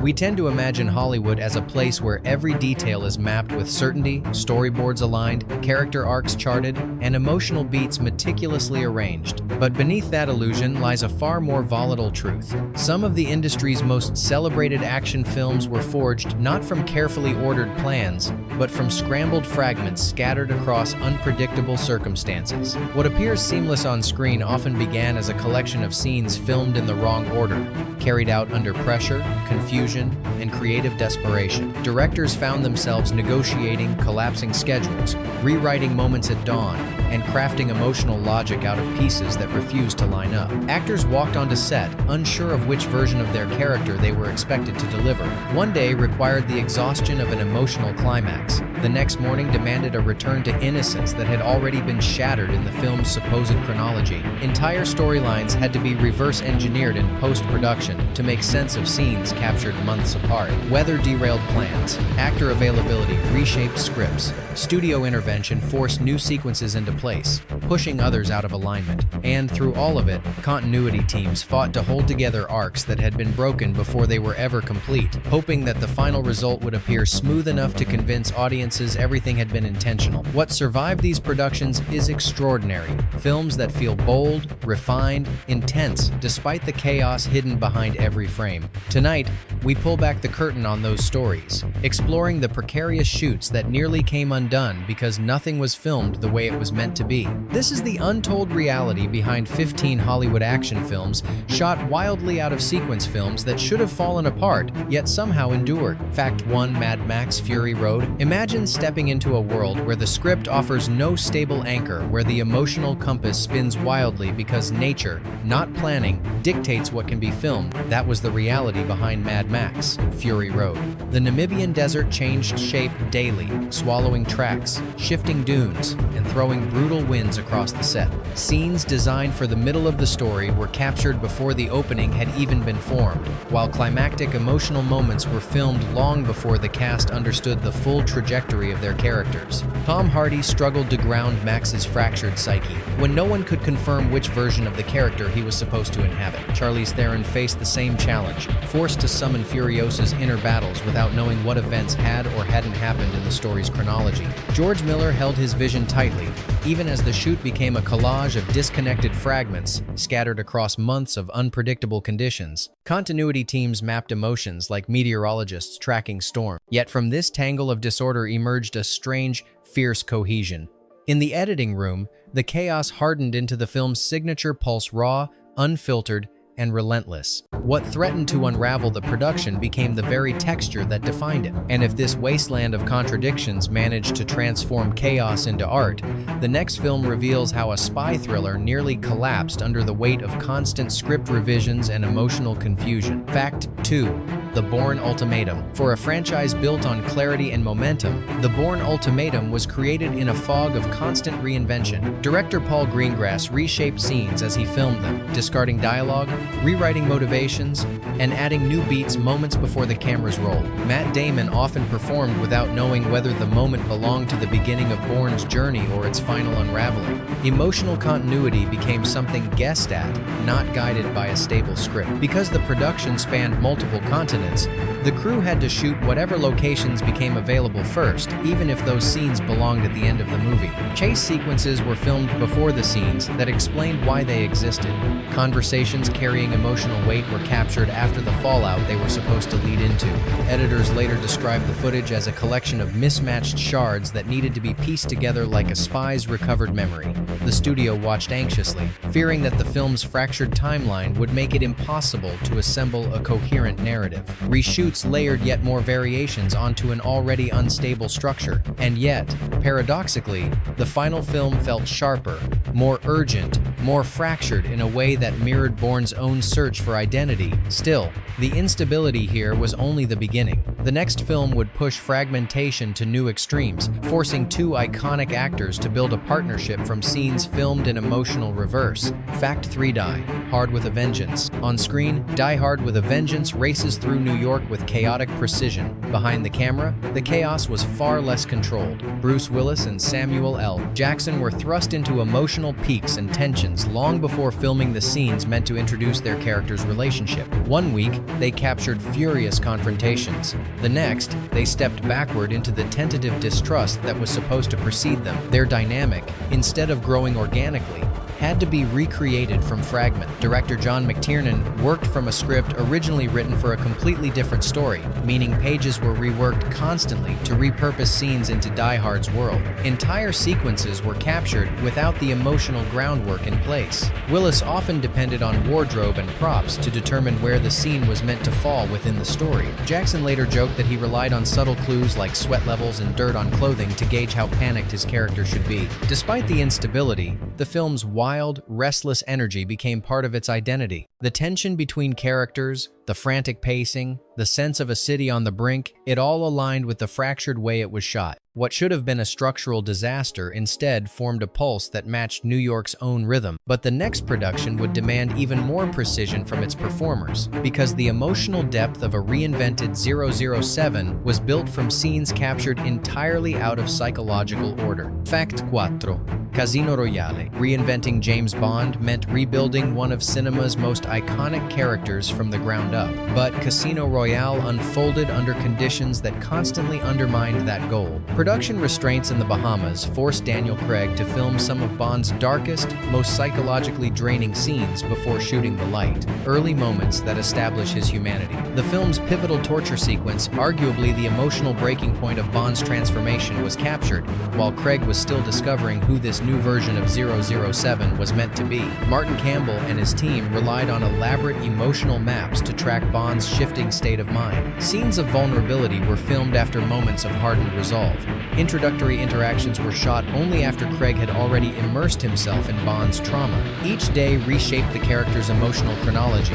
We tend to imagine Hollywood as a place where every detail is mapped with certainty, storyboards aligned, character arcs charted, and emotional beats meticulously arranged. But beneath that illusion lies a far more volatile truth. Some of the industry's most celebrated action films were forged not from carefully ordered plans, but from scrambled fragments scattered across unpredictable circumstances. What appears seamless on screen often began as a collection of scenes filmed in the wrong order, carried out under pressure, confusion, and creative desperation. Directors found themselves negotiating collapsing schedules, rewriting moments at dawn, and crafting emotional logic out of pieces that refused to line up. Actors walked onto set, unsure of which version of their character they were expected to deliver. One day required the exhaustion of an emotional climax. The next morning demanded a return to innocence that had already been shattered in the film's supposed chronology. Entire storylines had to be reverse-engineered in post-production to make sense of scenes captured months apart. Weather derailed plans, actor availability reshaped scripts, studio intervention forced new sequences into place, pushing others out of alignment. And through all of it, continuity teams fought to hold together arcs that had been broken before they were ever complete, hoping that the final result would appear smooth enough to convince audiences everything had been intentional. What survived these productions is extraordinary. Films that feel bold, refined, intense, despite the chaos hidden behind every frame. Tonight, we pull back the curtain on those stories, exploring the precarious shoots that nearly came undone because nothing was filmed the way it was meant to be. This is the untold reality behind 15 Hollywood action films shot wildly out of sequence films that should have fallen apart, yet somehow endured. Fact 1: Mad Max Fury Road. Imagine stepping into a world where the script offers no stable anchor, where the emotional compass spins wildly because nature, not planning, dictates what can be filmed. That was the reality behind Mad Max Fury Road. The Namibian desert changed shape daily, swallowing tracks, shifting dunes, and throwing brutal winds across the set. Scenes designed for the middle of the story were captured before the opening had even been formed, while climactic emotional moments were filmed long before the cast understood the full trajectory of their characters. Tom Hardy struggled to ground Max's fractured psyche when no one could confirm which version of the character he was supposed to inhabit. Charlize Theron faced the same challenge, forced to summon Furiosa's inner battles without knowing what events had or hadn't happened in the story's chronology. George Miller held his vision tightly, even as the shoot became a collage of disconnected fragments scattered across months of unpredictable conditions. Continuity teams mapped emotions like meteorologists tracking storms. Yet from this tangle of disorder emerged a strange, fierce cohesion. In the editing room, the chaos hardened into the film's signature pulse: raw, unfiltered, and relentless. What threatened to unravel the production became the very texture that defined it. And if this wasteland of contradictions managed to transform chaos into art, the next film reveals how a spy thriller nearly collapsed under the weight of constant script revisions and emotional confusion. Fact 2: The Bourne Ultimatum. For a franchise built on clarity and momentum, The Bourne Ultimatum was created in a fog of constant reinvention. Director Paul Greengrass reshaped scenes as he filmed them, discarding dialogue, rewriting motivations, and adding new beats moments before the cameras rolled. Matt Damon often performed without knowing whether the moment belonged to the beginning of Bourne's journey or its final unraveling. Emotional continuity became something guessed at, not guided by a stable script. Because the production spanned multiple continents, the crew had to shoot whatever locations became available first, even if those scenes belonged at the end of the movie. Chase sequences were filmed before the scenes that explained why they existed. Conversations carrying emotional weight were captured after the fallout they were supposed to lead into. Editors later described the footage as a collection of mismatched shards that needed to be pieced together like a spy's recovered memory. The studio watched anxiously, fearing that the film's fractured timeline would make it impossible to assemble a coherent narrative. Reshoots layered yet more variations onto an already unstable structure. And yet, paradoxically, the final film felt sharper, more urgent, more fractured in a way that mirrored Bourne's own search for identity. Still, the instability here was only the beginning. The next film would push fragmentation to new extremes, forcing two iconic actors to build a partnership from scenes filmed in emotional reverse. Fact 3: Die Hard with a Vengeance. On screen, Die Hard with a Vengeance races through New York with chaotic precision. Behind the camera, the chaos was far less controlled. Bruce Willis and Samuel L. Jackson were thrust into emotional peaks and tensions locations long before filming the scenes meant to introduce their characters' relationship. One week, they captured furious confrontations. The next, they stepped backward into the tentative distrust that was supposed to precede them. Their dynamic, instead of growing organically, had to be recreated from fragment. Director John McTiernan worked from a script originally written for a completely different story, meaning pages were reworked constantly to repurpose scenes into Die Hard's world. Entire sequences were captured without the emotional groundwork in place. Willis often depended on wardrobe and props to determine where the scene was meant to fall within the story. Jackson later joked that he relied on subtle clues like sweat levels and dirt on clothing to gauge how panicked his character should be. Despite the instability, the film's wild, restless energy became part of its identity. The tension between characters, the frantic pacing, the sense of a city on the brink, it all aligned with the fractured way it was shot. What should have been a structural disaster instead formed a pulse that matched New York's own rhythm. But the next production would demand even more precision from its performers, because the emotional depth of a reinvented 007 was built from scenes captured entirely out of psychological order. Fact 4. Casino Royale. Reinventing James Bond meant rebuilding one of cinema's most iconic characters from the ground up. But Casino Royale unfolded under conditions that constantly undermined that goal. Production restraints in the Bahamas forced Daniel Craig to film some of Bond's darkest, most psychologically draining scenes before shooting the light, early moments that establish his humanity. The film's pivotal torture sequence, arguably the emotional breaking point of Bond's transformation, was captured while Craig was still discovering who this new version of 007 was meant to be. Martin Campbell and his team relied on elaborate emotional maps to track Bond's shifting state of mind. Scenes of vulnerability were filmed after moments of hardened resolve. Introductory interactions were shot only after Craig had already immersed himself in Bond's trauma. Each day reshaped the character's emotional chronology,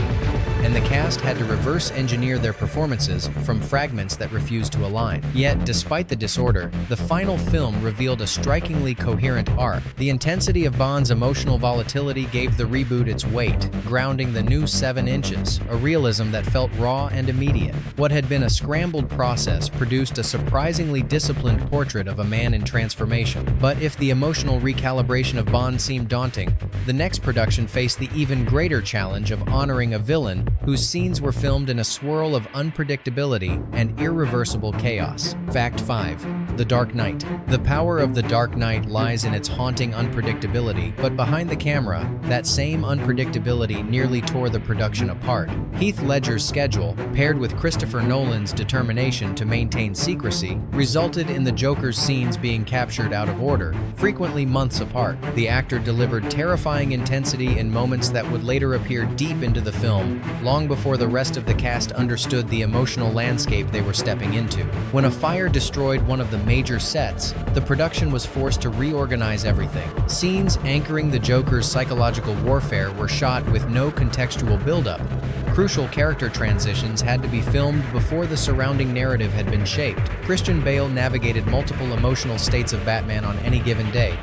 and the cast had to reverse engineer their performances from fragments that refused to align. Yet, despite the disorder, the final film revealed a strikingly coherent arc. The intensity of Bond's emotional volatility gave the reboot its weight, grounding the new 7 inches, a realism that felt raw and immediate. What had been a scrambled process produced a surprisingly disciplined portrait of a man in transformation. But if the emotional recalibration of Bond seemed daunting, the next production faced the even greater challenge of honoring a villain whose scenes were filmed in a swirl of unpredictability and irreversible chaos. Fact 5. The Dark Knight. The power of The Dark Knight lies in its haunting unpredictability, but behind the camera, that same unpredictability nearly tore the production apart. Heath Ledger's schedule, paired with Christopher Nolan's determination to maintain secrecy, resulted in the Joker's scenes being captured out of order, frequently months apart. The actor delivered terrifying intensity in moments that would later appear deep into the film, long before the rest of the cast understood the emotional landscape they were stepping into. When a fire destroyed one of the major sets, the production was forced to reorganize everything. Scenes anchoring the Joker's psychological warfare were shot with no contextual buildup. Crucial character transitions had to be filmed before the surrounding narrative had been shaped. Christian Bale navigated multiple emotional states of Batman on any given day,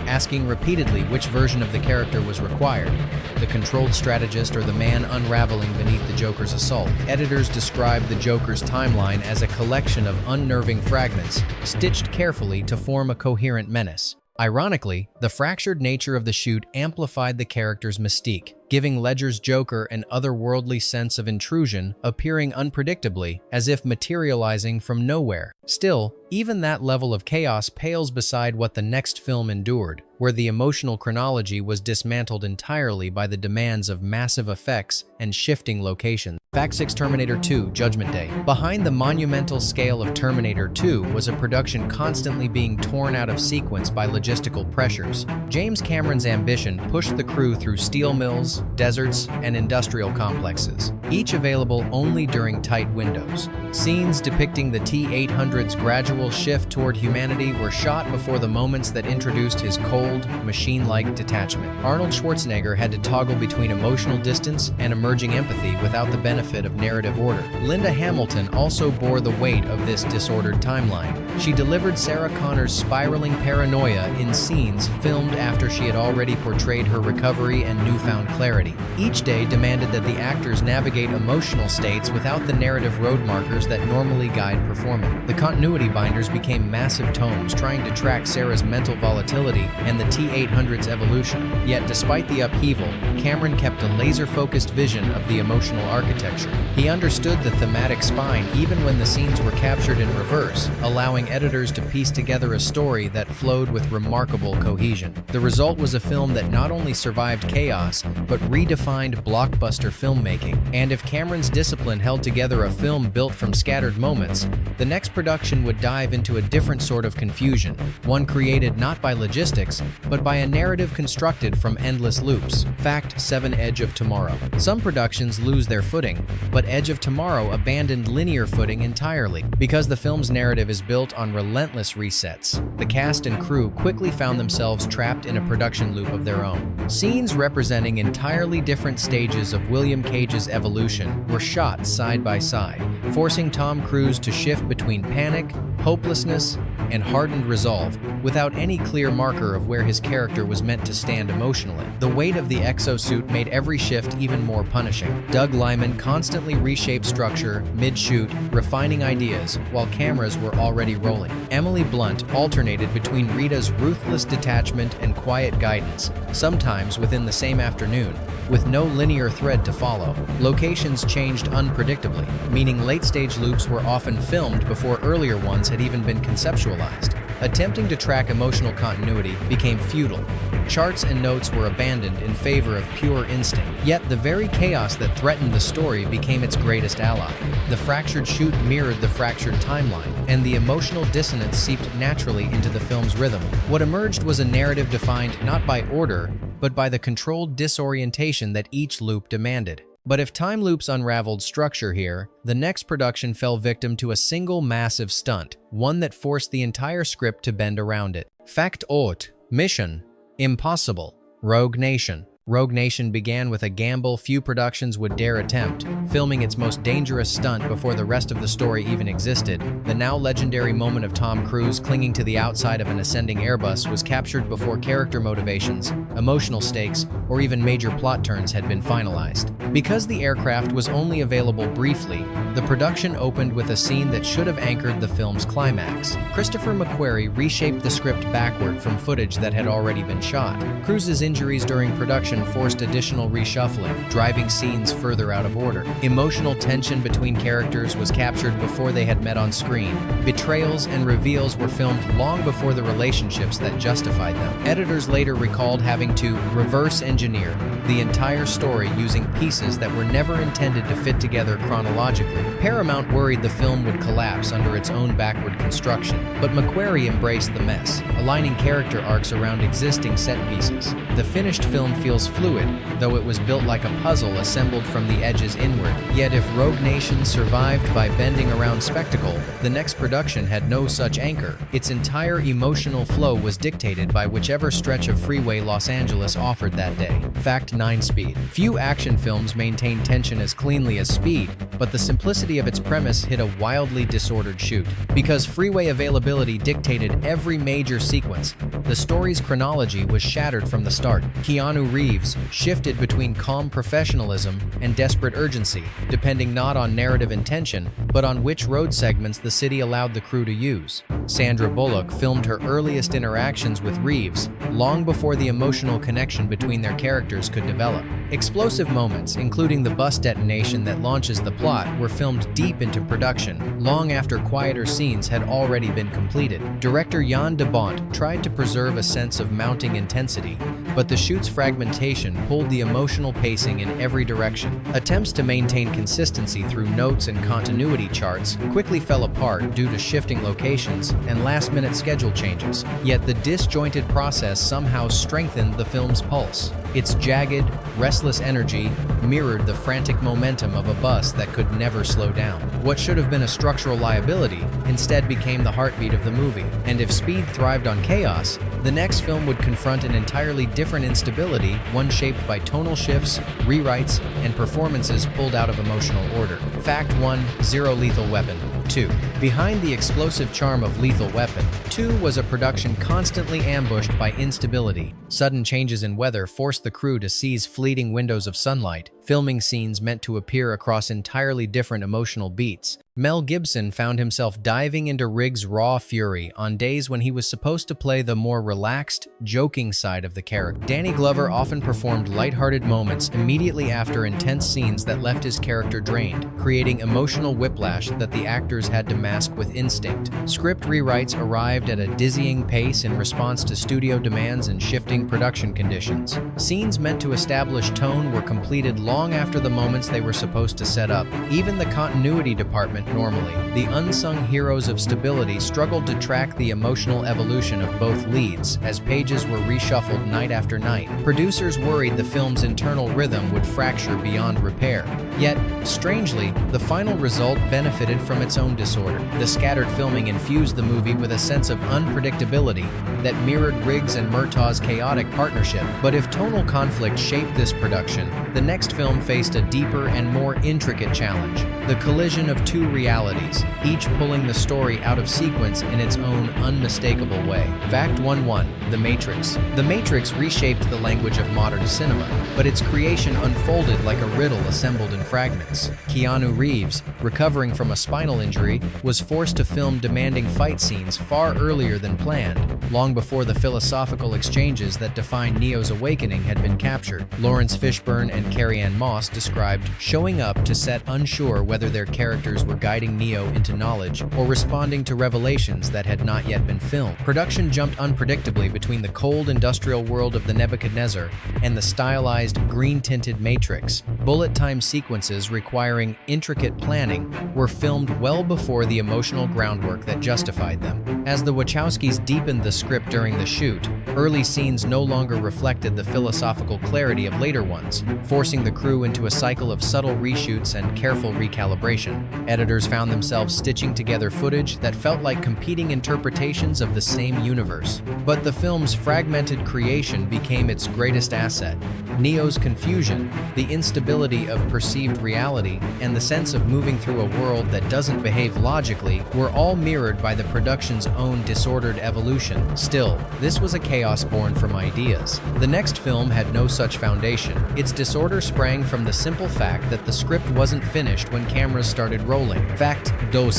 asking repeatedly which version of the character was required: the controlled strategist or the man unraveling beneath the Joker's assault. Editors described the Joker's timeline as a collection of unnerving fragments, stitched carefully to form a coherent menace. Ironically, the fractured nature of the shoot amplified the character's mystique, giving Ledger's Joker an otherworldly sense of intrusion, appearing unpredictably, as if materializing from nowhere. Still, even that level of chaos pales beside what the next film endured, where the emotional chronology was dismantled entirely by the demands of massive effects and shifting locations. Fact 6. Terminator 2: Judgment Day. Behind the monumental scale of Terminator 2 was a production constantly being torn out of sequence by logistical pressures. James Cameron's ambition pushed the crew through steel mills, deserts, and industrial complexes, each available only during tight windows. Scenes depicting the T-800's gradual shift toward humanity were shot before the moments that introduced his cold, machine-like detachment. Arnold Schwarzenegger had to toggle between emotional distance and emerging empathy without the benefit of narrative order. Linda Hamilton also bore the weight of this disordered timeline, She delivered Sarah Connor's spiraling paranoia in scenes filmed after she had already portrayed her recovery and newfound clarity. Each day demanded that the actors navigate emotional states without the narrative road markers that normally guide performance. The continuity binders became massive tomes trying to track Sarah's mental volatility and the T-800's evolution. Yet despite the upheaval, Cameron kept a laser-focused vision of the emotional architecture. He understood the thematic spine even when the scenes were captured in reverse, allowing editors to piece together a story that flowed with remarkable cohesion. The result was a film that not only survived chaos, but redefined blockbuster filmmaking. And if Cameron's discipline held together a film built from scattered moments, the next production would dive into a different sort of confusion, one created not by logistics, but by a narrative constructed from endless loops. Fact 7: Edge of Tomorrow. Some productions lose their footing, but Edge of Tomorrow abandoned linear footing entirely. Because the film's narrative is built on relentless resets, the cast and crew quickly found themselves trapped in a production loop of their own. Scenes representing entirely different stages of William Cage's evolution were shot side by side, forcing Tom Cruise to shift between panic, hopelessness, and hardened resolve without any clear marker of where his character was meant to stand emotionally. The weight of the exosuit made every shift even more punishing. Doug Liman constantly reshaped structure mid-shoot, refining ideas while cameras were already rolling. Emily Blunt alternated between Rita's ruthless detachment and quiet guidance, sometimes within the same afternoon, with no linear thread to follow. Locations changed unpredictably, meaning late-stage loops were often filmed before earlier ones had even been conceptualized. Attempting to track emotional continuity became futile. Charts and notes were abandoned in favor of pure instinct. Yet the very chaos that threatened the story became its greatest ally. The fractured shoot mirrored the fractured timeline, and the emotional dissonance seeped naturally into the film's rhythm. What emerged was a narrative defined not by order, but by the controlled disorientation that each loop demanded. But if time loops unraveled structure here, the next production fell victim to a single massive stunt, one that forced the entire script to bend around it. Fact 8: Mission Impossible. Rogue Nation. Rogue Nation began with a gamble few productions would dare attempt, filming its most dangerous stunt before the rest of the story even existed. The now legendary moment of Tom Cruise clinging to the outside of an ascending Airbus was captured before character motivations, emotional stakes, or even major plot turns had been finalized. Because the aircraft was only available briefly, the production opened with a scene that should have anchored the film's climax. Christopher McQuarrie reshaped the script backward from footage that had already been shot. Cruise's injuries during production forced additional reshuffling, driving scenes further out of order. Emotional tension between characters was captured before they had met on screen. Betrayals and reveals were filmed long before the relationships that justified them. Editors later recalled having to reverse engineer the entire story using pieces that were never intended to fit together chronologically. Paramount worried the film would collapse under its own backward construction, but McQuarrie embraced the mess, aligning character arcs around existing set pieces. The finished film feels fluid, though it was built like a puzzle assembled from the edges inward. Yet if Rogue Nation survived by bending around spectacle, the next production had no such anchor. Its entire emotional flow was dictated by whichever stretch of freeway Los Angeles offered that day. Fact 9: Speed. Few action films maintain tension as cleanly as Speed, but the simplicity of its premise hit a wildly disordered shoot. Because freeway availability dictated every major sequence, the story's chronology was shattered from the start. Keanu Reeves shifted between calm professionalism and desperate urgency, depending not on narrative intention, but on which road segments the city allowed the crew to use. Sandra Bullock filmed her earliest interactions with Reeves long before the emotional connection between their characters could develop. Explosive moments, including the bus detonation that launches the plot, were filmed deep into production, long after quieter scenes had already been completed. Director Jan de Bont tried to preserve a sense of mounting intensity, but the shoot's fragmentation pulled the emotional pacing in every direction. Attempts to maintain consistency through notes and continuity charts quickly fell apart due to shifting locations and last-minute schedule changes. Yet the disjointed process somehow strengthened the film's pulse. Its jagged, restless energy mirrored the frantic momentum of a bus that could never slow down. What should have been a structural liability instead became the heartbeat of the movie. And if Speed thrived on chaos, the next film would confront an entirely different instability, one shaped by tonal shifts, rewrites, and performances pulled out of emotional order. Fact 1. Zero Lethal Weapon. 2. Behind the explosive charm of Lethal Weapon, 2 was a production constantly ambushed by instability. Sudden changes in weather forced the crew to seize fleeting windows of sunlight, filming scenes meant to appear across entirely different emotional beats. Mel Gibson found himself diving into Riggs' raw fury on days when he was supposed to play the more relaxed, joking side of the character. Danny Glover often performed lighthearted moments immediately after intense scenes that left his character drained, creating emotional whiplash that the actors had to mask with instinct. Script rewrites arrived at a dizzying pace in response to studio demands and shifting production conditions. Scenes meant to establish tone were completed long after the moments they were supposed to set up. Even the continuity department normally, the unsung heroes of stability struggled to track the emotional evolution of both leads as pages were reshuffled night after night. Producers worried the film's internal rhythm would fracture beyond repair. Yet, strangely, the final result benefited from its own disorder. The scattered filming infused the movie with a sense of unpredictability that mirrored Riggs and Murtaugh's chaotic partnership. But if tonal conflict shaped this production, the next film faced a deeper and more intricate challenge: the collision of two realities, each pulling the story out of sequence in its own unmistakable way. Fact 1.1. The Matrix. The Matrix reshaped the language of modern cinema, but its creation unfolded like a riddle assembled in fragments. Keanu Reeves, recovering from a spinal injury, was forced to film demanding fight scenes far earlier than planned, long before the philosophical exchanges that define Neo's awakening had been captured. Lawrence Fishburne and Carrie-Anne Moss described showing up to set unsure whether their characters were guiding Neo into knowledge or responding to revelations that had not yet been filmed. Production jumped unpredictably between the cold industrial world of the Nebuchadnezzar and the stylized, green-tinted Matrix. Bullet-time sequences requiring intricate planning were filmed well before the emotional groundwork that justified them. As the Wachowskis deepened the script during the shoot, early scenes no longer reflected the philosophical clarity of later ones, forcing the crew into a cycle of subtle reshoots and careful recalibration. Editors found themselves stitching together footage that felt like competing interpretations of the same universe. But the film's fragmented creation became its greatest asset. Neo's confusion, the instability of perceived reality, and the sense of moving through a world that doesn't behave logically were all mirrored by the production's own disordered evolution. Still, this was a chaos born from ideas. The next film had no such foundation. Its disorder sprang from the simple fact that the script wasn't finished when cameras started rolling. Fact 2.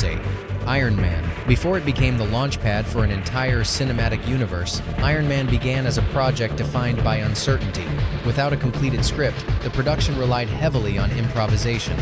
Iron Man. Before it became the launchpad for an entire cinematic universe, Iron Man began as a project defined by uncertainty. Without a completed script, the production relied heavily on improvisation.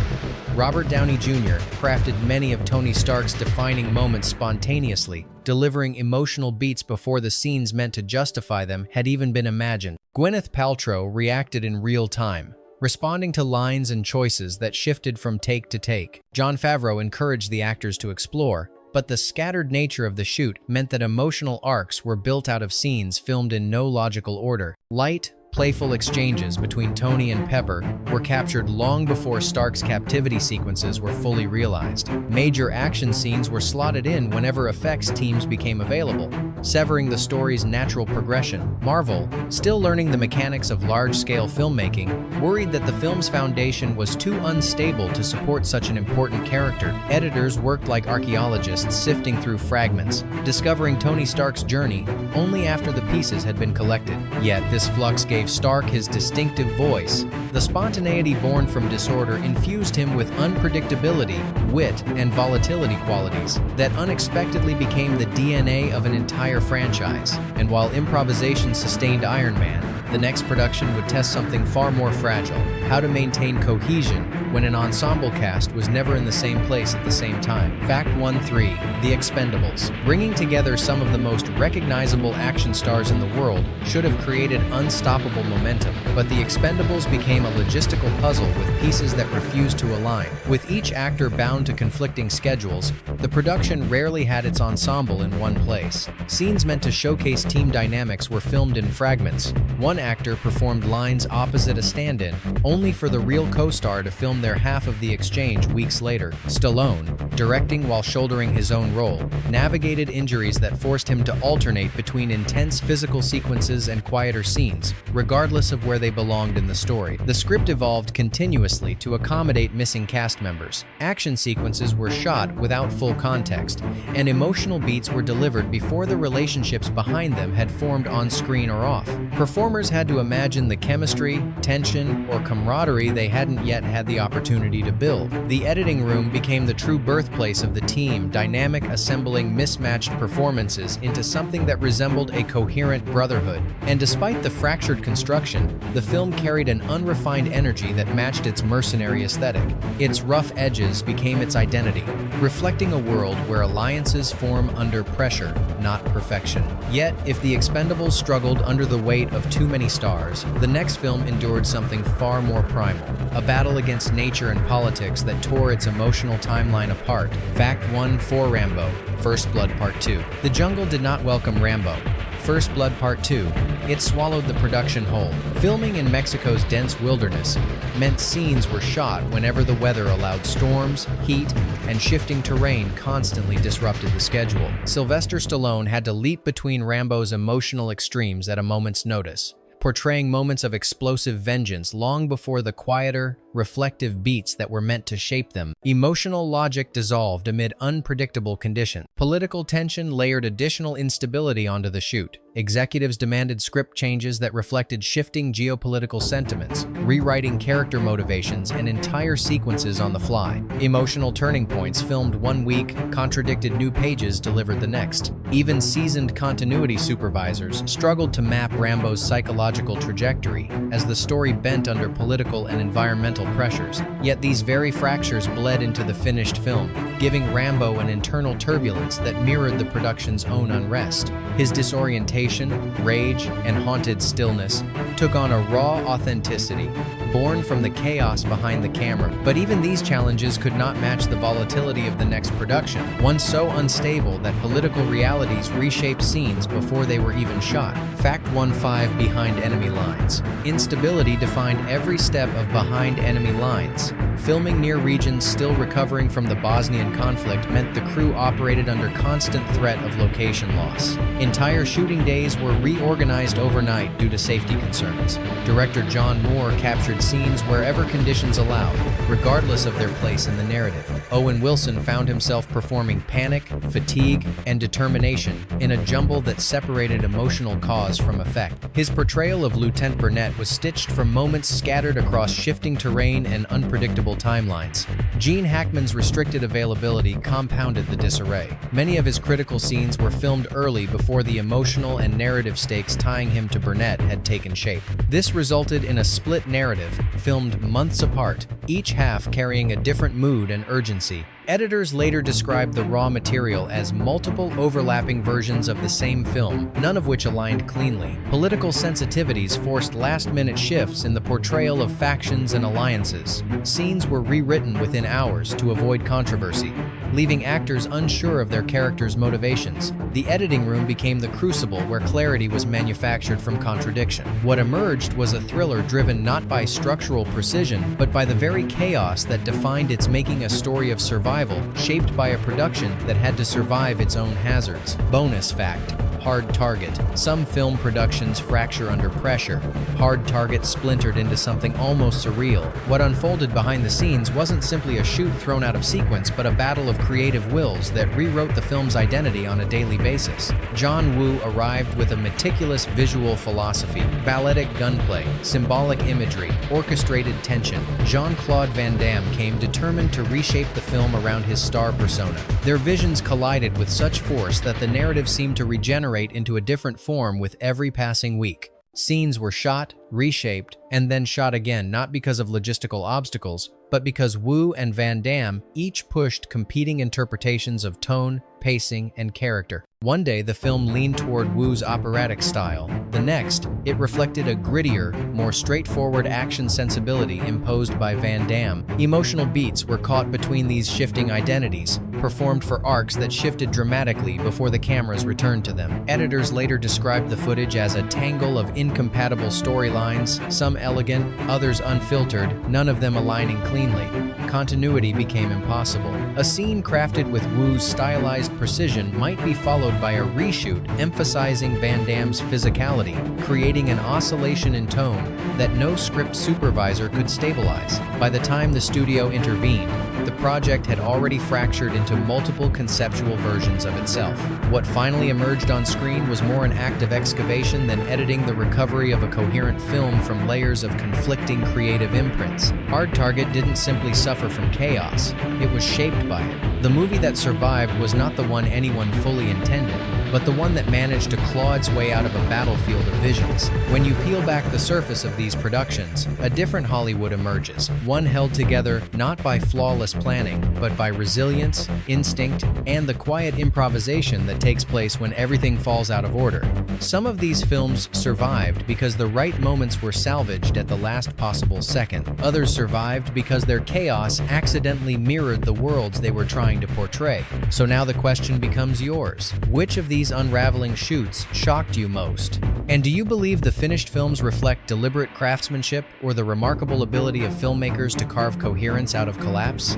Robert Downey Jr. crafted many of Tony Stark's defining moments spontaneously, delivering emotional beats before the scenes meant to justify them had even been imagined. Gwyneth Paltrow reacted in real time, responding to lines and choices that shifted from take to take. Jon Favreau encouraged the actors to explore, but the scattered nature of the shoot meant that emotional arcs were built out of scenes filmed in no logical order. Light, playful exchanges between Tony and Pepper were captured long before Stark's captivity sequences were fully realized. Major action scenes were slotted in whenever effects teams became available, severing the story's natural progression. Marvel, still learning the mechanics of large-scale filmmaking, worried that the film's foundation was too unstable to support such an important character. Editors worked like archaeologists sifting through fragments, discovering Tony Stark's journey only after the pieces had been collected. Yet this flux gave Stark his distinctive voice. The spontaneity born from disorder infused him with unpredictability, wit, and volatility qualities that unexpectedly became the DNA of an entire franchise. And while improvisation sustained Iron Man, the next production would test something far more fragile: how to maintain cohesion when an ensemble cast was never in the same place at the same time. Fact 1.3. The Expendables. Bringing together some of the most recognizable action stars in the world should have created unstoppable momentum, but The Expendables became a logistical puzzle with pieces that refused to align. With each actor bound to conflicting schedules, the production rarely had its ensemble in one place. Scenes meant to showcase team dynamics were filmed in fragments. One actor performed lines opposite a stand-in, only for the real co-star to film their half of the exchange weeks later. Stallone, directing while shouldering his own role, navigated injuries that forced him to alternate between intense physical sequences and quieter scenes, regardless of where they belonged in the story. The script evolved continuously to accommodate missing cast members. Action sequences were shot without full context, and emotional beats were delivered before the relationships behind them had formed on screen or off. Performers had to imagine the chemistry, tension, or camaraderie they hadn't yet had the opportunity to build. The editing room became the true birthplace of the team, dynamic assembling mismatched performances into something that resembled a coherent brotherhood. And despite the fractured construction, the film carried an unrefined energy that matched its mercenary aesthetic. Its rough edges became its identity, reflecting a world where alliances form under pressure, not perfection. Yet, if The Expendables struggled under the weight of too many stars, the next film endured something far more primal, a battle against nature and politics that tore its emotional timeline apart. Fact 1 for Rambo, First Blood Part 2. The jungle did not welcome Rambo. First Blood Part 2. It swallowed the production whole. Filming in Mexico's dense wilderness meant scenes were shot whenever the weather allowed storms, heat, and shifting terrain constantly disrupted the schedule. Sylvester Stallone had to leap between Rambo's emotional extremes at a moment's notice, portraying moments of explosive vengeance long before the quieter, reflective beats that were meant to shape them. Emotional logic dissolved amid unpredictable conditions. Political tension layered additional instability onto the shoot. Executives demanded script changes that reflected shifting geopolitical sentiments, rewriting character motivations and entire sequences on the fly. Emotional turning points filmed one week, contradicted new pages delivered the next. Even seasoned continuity supervisors struggled to map Rambo's psychological trajectory as the story bent under political and environmental pressures. Yet these very fractures bled into the finished film, giving Rambo an internal turbulence that mirrored the production's own unrest. His disorientation, rage, and haunted stillness took on a raw authenticity, born from the chaos behind the camera. But even these challenges could not match the volatility of the next production, one so unstable that political realities reshaped scenes before they were even shot. Fact 1-5 Behind Enemy Lines. Instability defined every step of behind enemy lines. Filming near regions still recovering from the Bosnian conflict meant the crew operated under constant threat of location loss. Entire shooting days were reorganized overnight due to safety concerns. Director John Moore captured scenes wherever conditions allowed, regardless of their place in the narrative. Owen Wilson found himself performing panic, fatigue, and determination in a jumble that separated emotional cause from effect. His portrayal of Lieutenant Burnett was stitched from moments scattered across shifting terrain and unpredictable timelines. Gene Hackman's restricted availability compounded the disarray. Many of his critical scenes were filmed early before the emotional and narrative stakes tying him to Burnett had taken shape. This resulted in a split narrative, filmed months apart, each half carrying a different mood and urgency. Editors later described the raw material as multiple overlapping versions of the same film, none of which aligned cleanly. Political sensitivities forced last-minute shifts in the portrayal of factions and alliances. Scenes were rewritten within hours to avoid controversy, leaving actors unsure of their characters' motivations. The editing room became the crucible where clarity was manufactured from contradiction. What emerged was a thriller driven not by structural precision, but by the very chaos that defined its making, a story of survival shaped by a production that had to survive its own hazards. Bonus fact: Hard Target. Some film productions fracture under pressure. Hard Target splintered into something almost surreal. What unfolded behind the scenes wasn't simply a shoot thrown out of sequence, but a battle of creative wills that rewrote the film's identity on a daily basis. John Woo arrived with a meticulous visual philosophy: balletic gunplay, symbolic imagery, orchestrated tension. Jean-Claude Van Damme came determined to reshape the film around his star persona. Their visions collided with such force that the narrative seemed to regenerate into a different form with every passing week. Scenes were shot, reshaped, and then shot again, not because of logistical obstacles, but because Woo and Van Damme each pushed competing interpretations of tone, pacing, and character. One day, the film leaned toward Woo's operatic style. The next, it reflected a grittier, more straightforward action sensibility imposed by Van Damme. Emotional beats were caught between these shifting identities, performed for arcs that shifted dramatically before the cameras returned to them. Editors later described the footage as a tangle of incompatible storylines, some elegant, others unfiltered, none of them aligning cleanly. Continuity became impossible. A scene crafted with Woo's stylized precision might be followed by a reshoot emphasizing Van Damme's physicality, creating an oscillation in tone that no script supervisor could stabilize. By the time the studio intervened, the project had already fractured into multiple conceptual versions of itself. What finally emerged on screen was more an act of excavation than editing, the recovery of a coherent film from layers of conflicting creative imprints. Hard Target didn't simply suffer from chaos, it was shaped by it. The movie that survived was not the one anyone fully intended, but the one that managed to claw its way out of a battlefield of visions. When you peel back the surface of these productions, a different Hollywood emerges, one held together not by flawless planning, but by resilience, instinct, and the quiet improvisation that takes place when everything falls out of order. Some of these films survived because the right moments were salvaged at the last possible second. Others survived because their chaos accidentally mirrored the worlds they were trying to portray. So now the question becomes yours. Which of these unraveling shoots shocked you most? And do you believe the finished films reflect deliberate craftsmanship or the remarkable ability of filmmakers to carve coherence out of collapse?